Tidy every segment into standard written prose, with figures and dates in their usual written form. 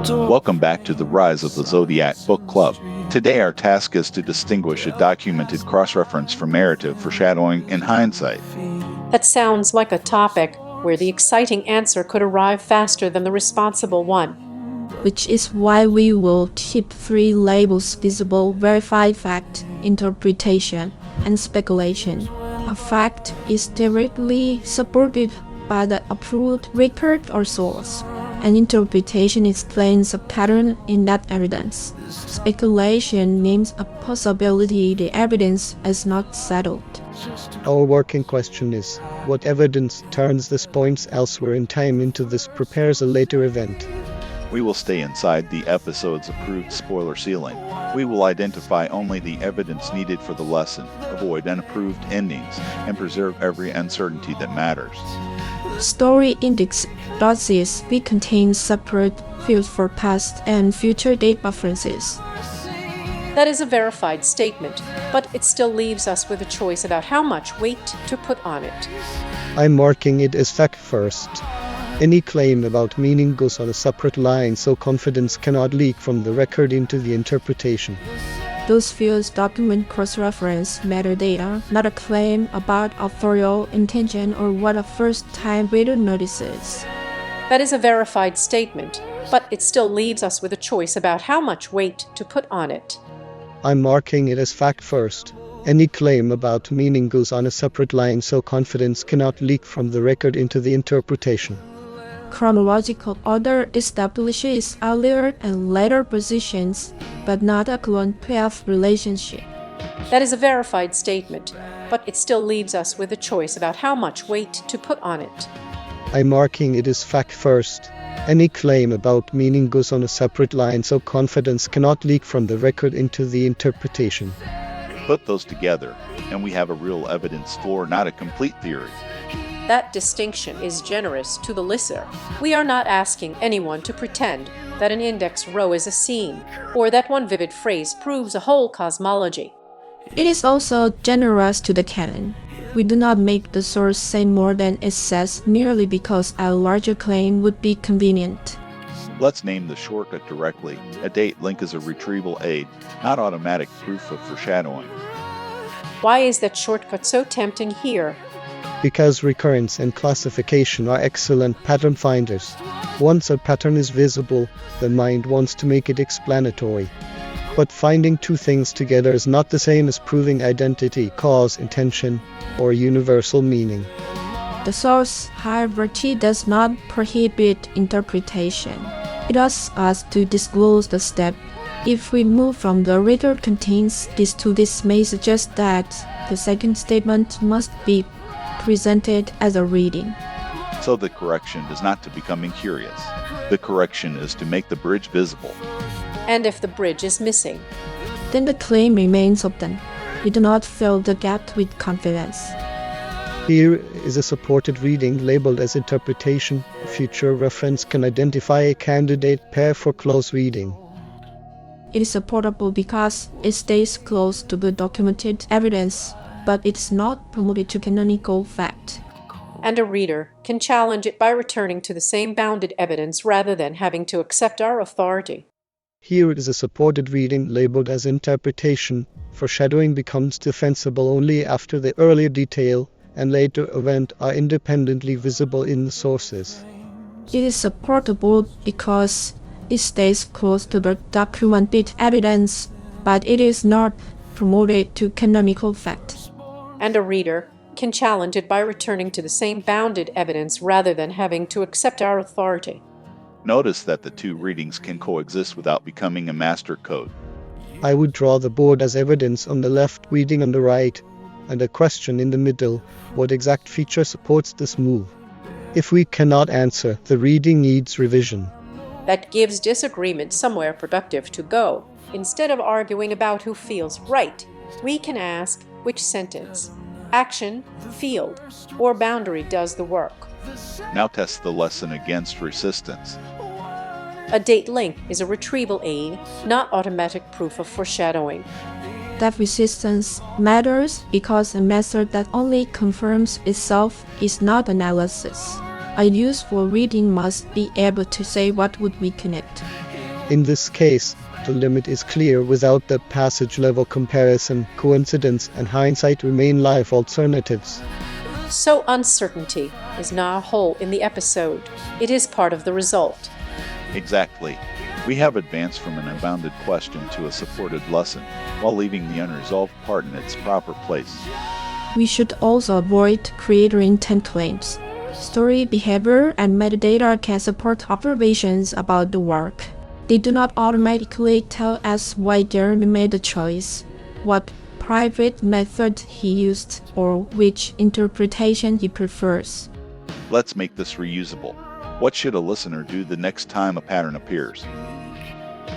Welcome back to the Rise of the Zodiac Book Club. Today our task is to distinguish a documented cross-reference from narrative, foreshadowing, and hindsight. That sounds like a topic where the exciting answer could arrive faster than the responsible one. Which is why we will keep three labels visible: verified fact, interpretation, and speculation. A fact is directly supported by the approved record or source. An interpretation explains a pattern in that evidence. Speculation names a possibility the evidence is not settled. Our working question is, what evidence turns this points elsewhere in time into this prepares a later event? We will stay inside the episode's approved spoiler ceiling. We will identify only the evidence needed for the lesson, avoid unapproved endings, and preserve every uncertainty that matters. Story index ROTZ we contain separate fields for past and future date references. That is a verified statement, but it still leaves us with a choice about how much weight to put on it. I'm marking it as fact first. Any claim about meaning goes on a separate line, so confidence cannot leak from the record into the interpretation. Those fields document cross-reference metadata, not a claim about authorial intention or what a first-time reader notices. That is a verified statement, but it still leaves us with a choice about how much weight to put on it. I'm marking it as fact first. Any claim about meaning goes on a separate line, so confidence cannot leak from the record into the interpretation. Chronological order establishes earlier and later positions, but not a clone-path relationship. That is a verified statement, but it still leaves us with a choice about how much weight to put on it. I'm marking it as fact first. Any claim about meaning goes on a separate line, so confidence cannot leak from the record into the interpretation. Put those together, and we have a real evidence for, not a complete theory. That distinction is generous to the listener. We are not asking anyone to pretend that an index row is a scene, or that one vivid phrase proves a whole cosmology. It is also generous to the canon. We do not make the source say more than it says merely because a larger claim would be convenient. Let's name the shortcut directly. A date link is a retrieval aid, not automatic proof of foreshadowing. Why is that shortcut so tempting here? Because recurrence and classification are excellent pattern finders. Once a pattern is visible, the mind wants to make it explanatory. But finding two things together is not the same as proving identity, cause, intention, or universal meaning. The source hierarchy does not prohibit interpretation. It asks us to disclose the step. If we move from the reader contains this to this may suggest that the second statement must be presented as a reading. So the correction is not to become incurious. The correction is to make the bridge visible. And if the bridge is missing, then the claim remains open. We do not fill the gap with confidence. Here is a supported reading labeled as interpretation. Future reference can identify a candidate pair for close reading. It is supportable because it stays close to the documented evidence, but it's not promoted to canonical fact. And a reader can challenge it by returning to the same bounded evidence rather than having to accept our authority. Here is a supported reading labeled as interpretation. Foreshadowing becomes defensible only after the earlier detail and later event are independently visible in the sources. It is supportable because it stays close to the documented evidence, but it is not promoted to canonical fact. And a reader can challenge it by returning to the same bounded evidence rather than having to accept our authority. Notice that the two readings can coexist without becoming a master code. I would draw the board as evidence on the left, reading on the right, and a question in the middle: what exact feature supports this move? If we cannot answer, the reading needs revision. That gives disagreement somewhere productive to go. Instead of arguing about who feels right, we can ask which sentence, action, field, or boundary does the work. Now test the lesson against resistance. A date link is a retrieval aid, not automatic proof of foreshadowing. That resistance matters because a method that only confirms itself is not analysis. A useful reading must be able to say what would weaken it. In this case, the limit is clear without the passage-level comparison. Coincidence and hindsight remain live alternatives. So uncertainty is not a hole in the episode. It is part of the result. Exactly. We have advanced from an unbounded question to a supported lesson, while leaving the unresolved part in its proper place. We should also avoid creator intent claims. Story, behavior, and metadata can support observations about the work. They do not automatically tell us why Jeremy made the choice, what private method he used, or which interpretation he prefers. Let's make this reusable. What should a listener do the next time a pattern appears?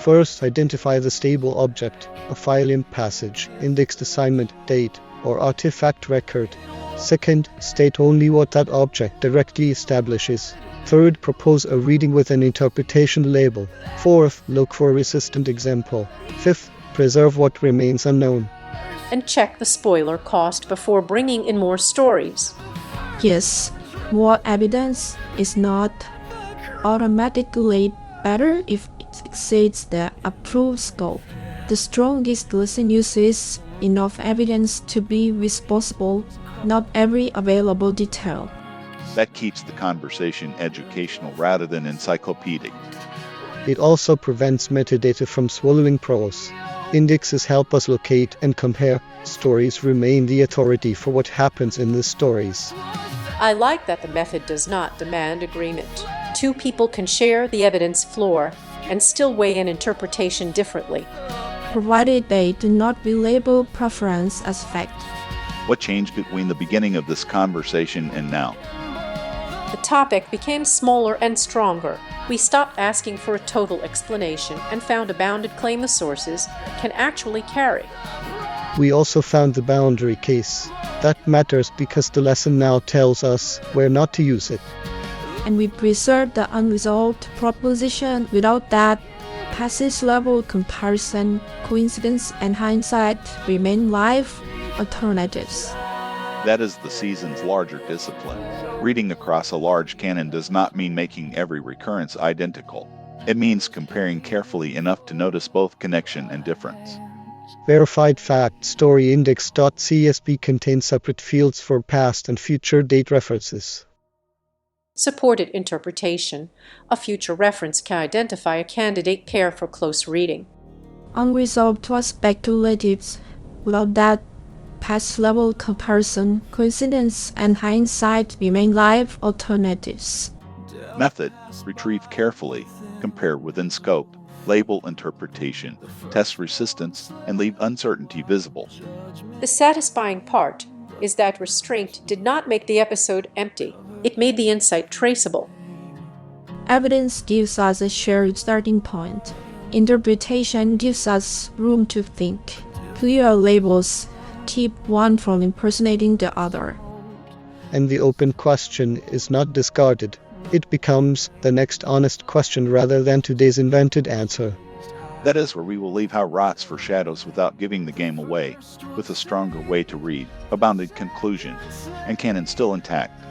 First, identify the stable object, a file in passage, indexed assignment, date, or artifact record. Second, state only what that object directly establishes. Third, propose a reading with an interpretation label. Fourth, look for a resistant example. Fifth, preserve what remains unknown. And check the spoiler cost before bringing in more stories. Yes, more evidence is not automatically better if it exceeds the approved scope. The strongest lesson uses enough evidence to be responsible, not every available detail. That keeps the conversation educational rather than encyclopedic. It also prevents metadata from swallowing prose. Indexes help us locate and compare. Stories remain the authority for what happens in the stories. I like that the method does not demand agreement. Two people can share the evidence floor and still weigh an interpretation differently, provided they do not relabel preference as fact. What changed between the beginning of this conversation and now? The topic became smaller and stronger. We stopped asking for a total explanation and found a bounded claim the sources can actually carry. We also found the boundary case. That matters because the lesson now tells us where not to use it. And we preserved the unresolved proposition. Without that, passage-level comparison, coincidence, and hindsight remain live alternatives. That is the season's larger discipline. Reading across a large canon does not mean making every recurrence identical. It means comparing carefully enough to notice both connection and difference. Verified fact storyindex.csv contains separate fields for past and future date references. Supported interpretation. A future reference can identify a candidate pair for close reading. Unresolved was speculatives. Without that, past-level comparison, coincidence, and hindsight remain live alternatives. Method: retrieve carefully, compare within scope, label interpretation, test resistance, and leave uncertainty visible. The satisfying part is that restraint did not make the episode empty. It made the insight traceable. Evidence gives us a shared starting point. Interpretation gives us room to think. Clear labels keep one from impersonating the other. And the open question is not discarded. It becomes the next honest question rather than today's invented answer. That is where we will leave how ROTZ foreshadows without giving the game away, with a stronger way to read, a bounded conclusion, and canon still intact.